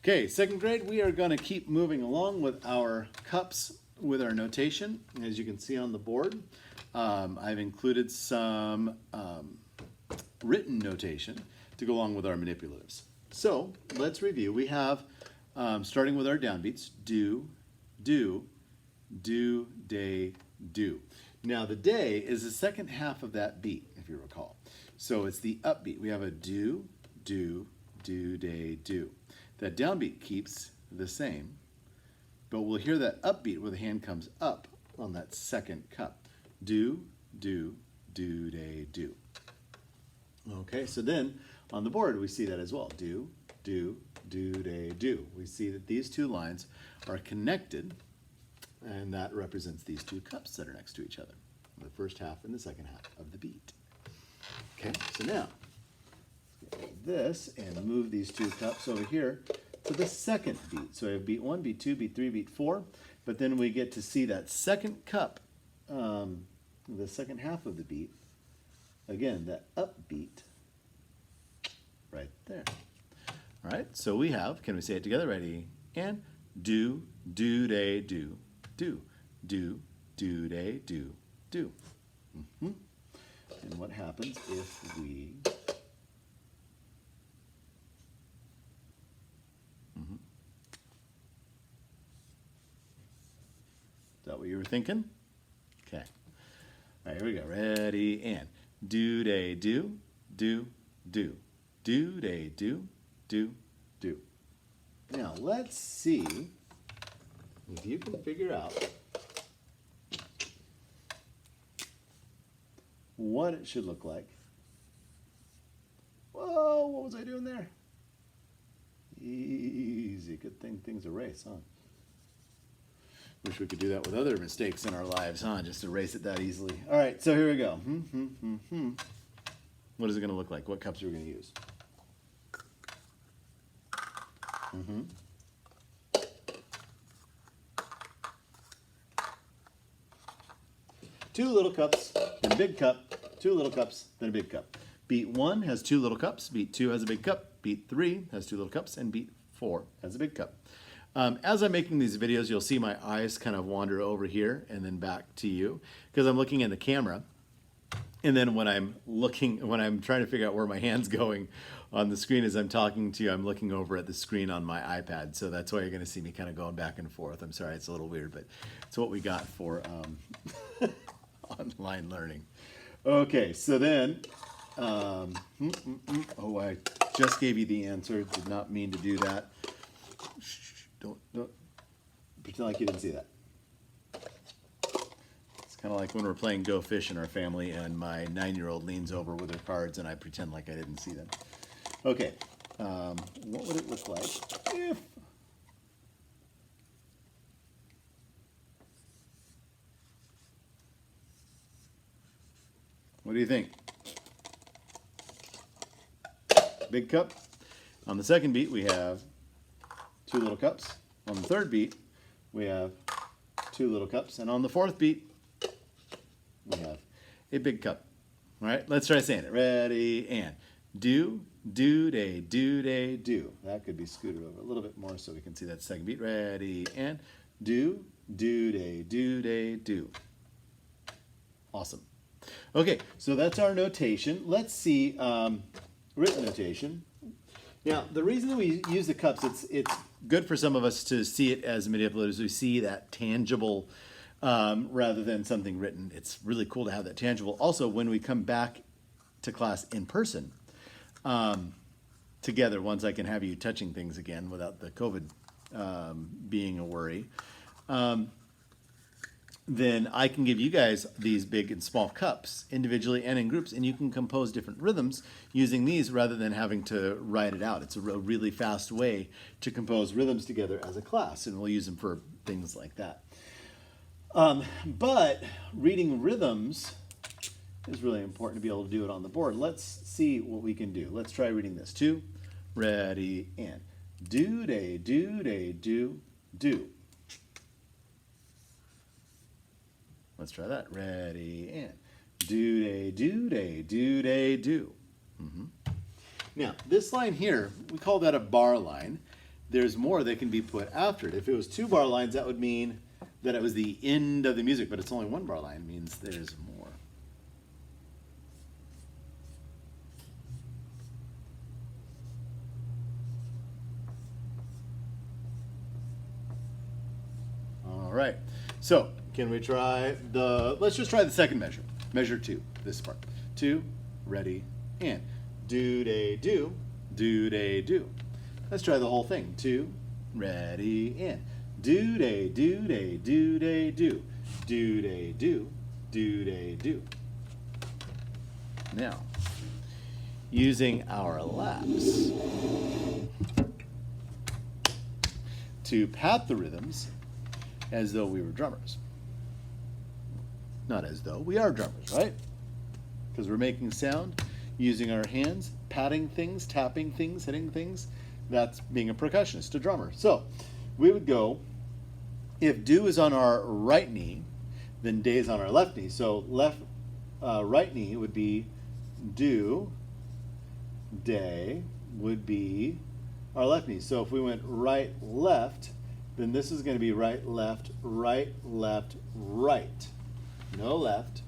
Okay, second grade, we are going to keep moving along with our cups with our notation. As you can see on the board, I've included some written notation to go along with our manipulatives. So let's review. We have, starting with our downbeats, do, day, do. Now the day is the second half of that beat, if you recall. So it's the upbeat. We have a do, day, do. That downbeat keeps the same, but we'll hear that upbeat where the hand comes up on that second cup. Do, day, do. Okay, so then on the board we see that as well. Do, day, do. We see that these two lines are connected, and that represents these two cups that are next to each other, the first half and the second half of the beat. Okay, so now let's get this and move these two cups over here to the second beat. So I have beat 1, beat 2, beat 3, beat 4, but then we get to see that second cup, the second half of the beat, again, that upbeat right there. All right, so we have, can we say it together? Ready? And do, day, do, day, do. And what happens if we Is that what you were thinking? Okay. All right, here we go. Ready, and do, day, do, day, do. Now, let's see if you can figure out what it should look like. Whoa, what was I doing there? Easy. Good thing things erase, huh? Wish we could do that with other mistakes in our lives, huh? Just erase it that easily. All right, so here we go. What is it going to look like? What cups are we going to use? Two little cups, then a big cup, two little cups, then a big cup. Beat 1 has two little cups, beat 2 has a big cup, beat 3 has two little cups, and beat 4 has a big cup. As I'm making these videos, you'll see my eyes kind of wander over here and then back to you because I'm looking in the camera. And then when I'm trying to figure out where my hand's going on the screen as I'm talking to you, I'm looking over at the screen on my iPad. So that's why you're going to see me kind of going back and forth. I'm sorry, it's a little weird, but it's what we got for online learning. Okay, so then, oh, I just gave you the answer. Did not mean to do that. Don't pretend like you didn't see that. It's kind of like when we're playing Go Fish in our family and my 9-year-old leans over with her cards and I pretend like I didn't see them. Okay, what would it look like if what do you think? Big cup. On the second beat we have two little cups. On the third beat, we have two little cups. And on the fourth beat, we have a big cup. All right, let's try saying it. Ready, and do, day, do. That could be scooted over a little bit more so we can see that second beat. Ready, and do, day, do. Awesome. Okay, so that's our notation. Let's see written notation. Now, the reason that we use the cups, it's good for some of us to see it as manipulatives. We see that tangible rather than something written. It's really cool to have that tangible. Also, when we come back to class in person together, once I can have you touching things again without the COVID being a worry, then I can give you guys these big and small cups individually and in groups, and you can compose different rhythms using these rather than having to write it out. It's a really fast way to compose rhythms together as a class, and we'll use them for things like that. But reading rhythms is really important to be able to do it on the board. Let's see what we can do. Let's try reading this. 2, ready, and do, day, do. Let's try that. Ready, and do, day, do. Now, this line here, we call that a bar line. there's more that can be put after it. If it was 2 bar lines, that would mean that it was the end of the music, but it's only 1 bar line, means there's more. All right, so can we try let's just try the second measure. Measure 2, this part. 2, ready, and do-day-do, do-day-do. Let's try the whole thing. 2, ready, and do-day, do-day, do-day-do, do-day-do, do-day-do. Now, using our laps to pat the rhythms as though we were drummers. Not as though, we are drummers, right? Because we're making sound using our hands, patting things, tapping things, hitting things. That's being a percussionist, a drummer. So we would go, if do is on our right knee, then day is on our left knee. So right knee would be do, day would be our left knee. So if we went right, left, then this is going to be right, left, right, left, right. No left,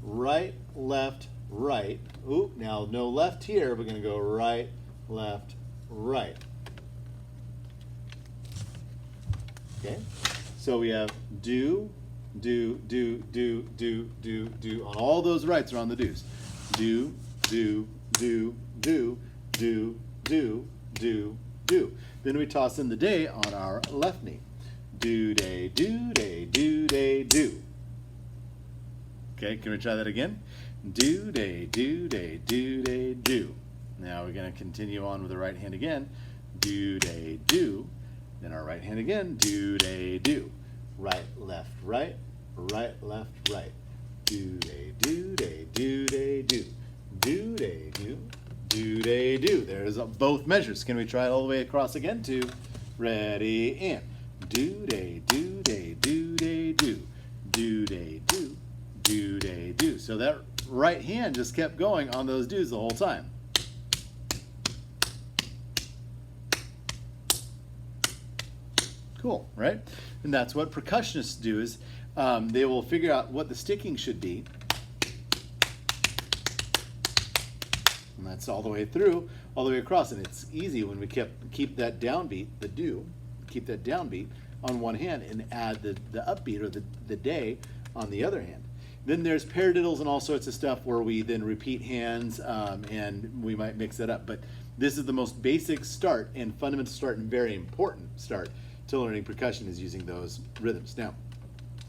right, left, right. Ooh, now no left here. We're going to go right, left, right. Okay, so we have do, do, do, do, do, do, do. On all those rights are on the do's. Do, do, do, do, do, do, do, do. Then we toss in the day on our left knee. Do, day, do, day, do, day, do. Okay, can we try that again? Do, day, do, day, do, day, do. Now we're going to continue on with the right hand again. Do, day, do. Then our right hand again. Do, day, do. Right, left, right. Right, left, right. Do, day, do, day, do, day, do. Do, day, do. Do, day, do. There's both measures. Can we try it all the way across again? 2, ready, and do, day, do, day, do, day, do. Do, day, do. Do, day, do. So that right hand just kept going on those do's the whole time. Cool, right? And that's what percussionists do is they will figure out what the sticking should be. And that's all the way through, all the way across. And it's easy when we keep that downbeat, the do, keep that downbeat on one hand and add the upbeat or the day on the other hand. Then there's paradiddles and all sorts of stuff where we then repeat hands and we might mix that up. But this is the most basic start and fundamental start and very important start to learning percussion is using those rhythms. Now,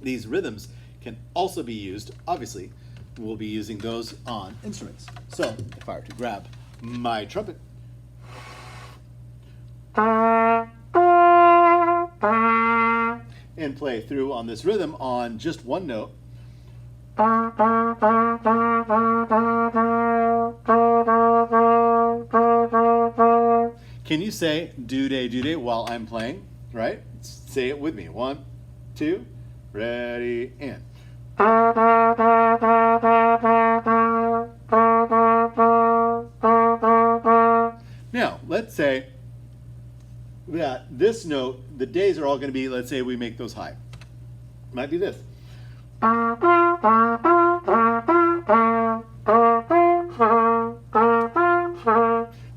these rhythms can also be used, obviously, we'll be using those on instruments. So if I were to grab my trumpet, and play through on this rhythm on just one note, can you say do day while I'm playing? Right? Say it with me. 1, 2, ready, and. Now, let's say that this note, the days are all going to be, let's say we make those high. Might be this.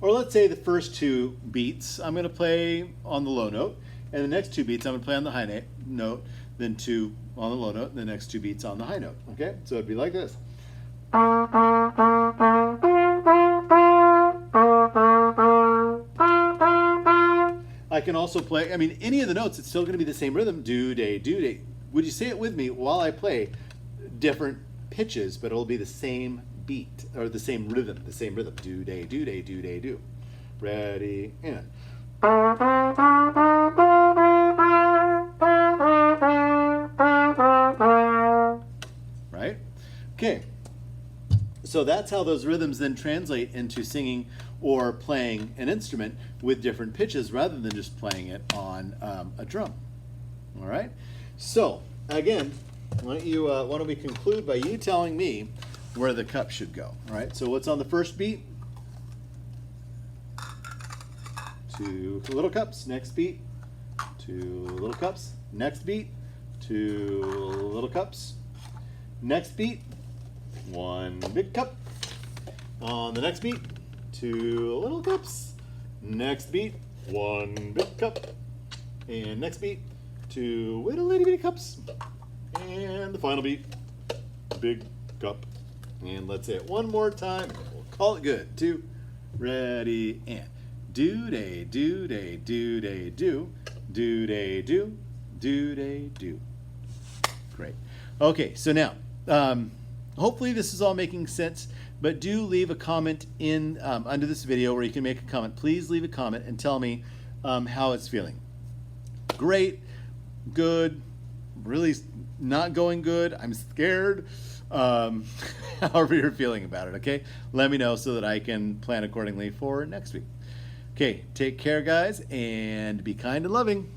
Or let's say the first 2 beats I'm going to play on the low note, and the next 2 beats I'm going to play on the high note, then 2 on the low note, and the next 2 beats on the high note. Okay? So it'd be like this. I can also play, I mean, any of the notes, it's still going to be the same rhythm. Do, day, do, day. Would you say it with me while I play different pitches, but it'll be the same beat, or the same rhythm, Do, day, do, day, do, day, do. Ready, and. Right? Okay. So that's how those rhythms then translate into singing or playing an instrument with different pitches rather than just playing it on a drum. All right? So, again, why don't we conclude by you telling me where the cup should go. All right? So what's on the first beat? 2 little cups. Next beat, 2 little cups. Next beat, 2 little cups. Next beat, 1 big cup. On the next beat, 2 little cups. Next beat, 1 big cup. And next beat, 2 little itty bitty cups. And the final beat, big cup. And let's say it one more time. We'll call it good. 2, ready, and do day, do day, do day, do, do day, do, do day, do. Great. Okay, so now, hopefully this is all making sense, but do leave a comment in under this video where you can make a comment. Please leave a comment and tell me how it's feeling. Great, good, really not going good, I'm scared. However you're feeling about it, okay? Let me know so that I can plan accordingly for next week. Okay, take care, guys, and be kind and loving.